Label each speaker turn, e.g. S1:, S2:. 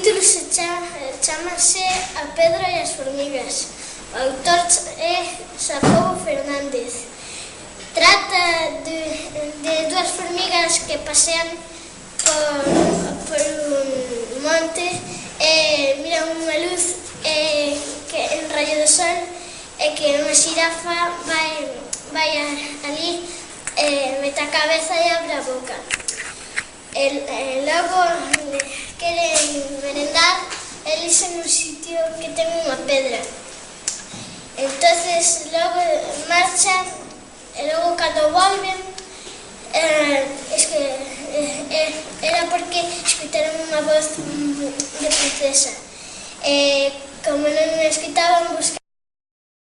S1: capítulo chamase A pedra e as formigas. O autor é Jacobo Fernández. Trata de dúas formigas que pasean por un monte e miran unha luz que en rayo do sol e que unha xirafa vai ali mete a cabeza e abre a boca. Logo queren merendar, elixen un sitio que ten unha pedra. Entonces logo marchan e logo cando volven era porque escutaron unha voz de princesa. Como non escutaban,